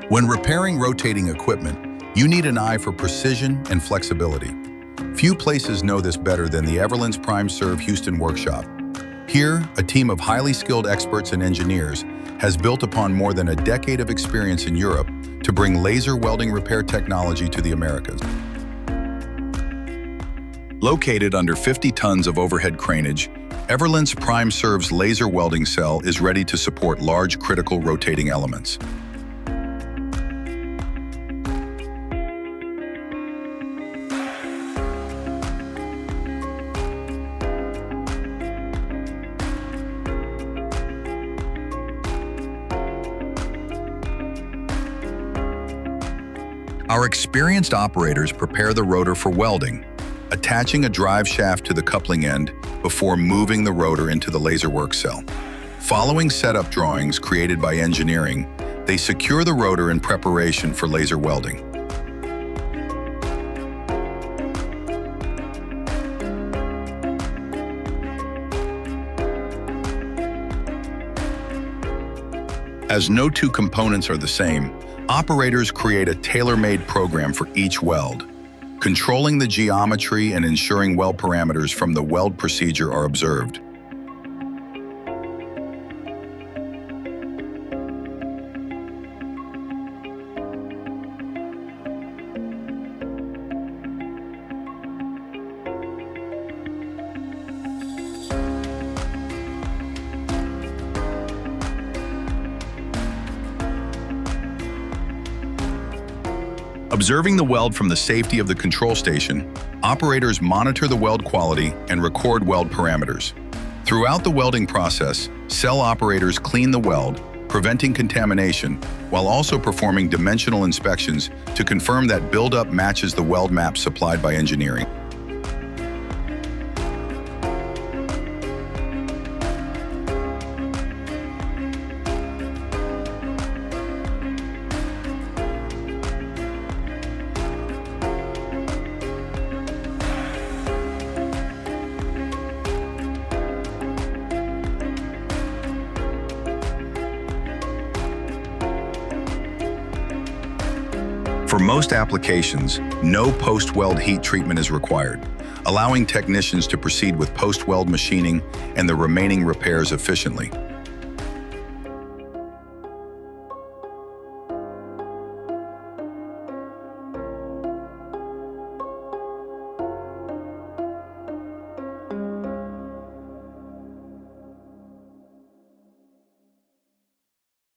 When repairing rotating equipment, you need an eye for precision and flexibility. Few places know this better than the Everllence Prime Serve Houston workshop. Here, a team of highly skilled experts and engineers has built upon more than a decade of experience in Europe to bring laser welding repair technology to the Americas. Located under 50 tons of overhead craneage, Everllence Prime Serve's laser welding cell is ready to support large critical rotating elements. Our experienced operators prepare the rotor for welding, attaching a drive shaft to the coupling end before moving the rotor into the laser work cell. Following setup drawings created by engineering, they secure the rotor in preparation for laser welding. As no two components are the same, operators create a tailor-made program for each weld, controlling the geometry and ensuring weld parameters from the weld procedure are observed. Observing the weld from the safety of the control station, operators monitor the weld quality and record weld parameters. Throughout the welding process, cell operators clean the weld, preventing contamination, while also performing dimensional inspections to confirm that buildup matches the weld map supplied by engineering. For most applications, no post-weld heat treatment is required, allowing technicians to proceed with post-weld machining and the remaining repairs efficiently.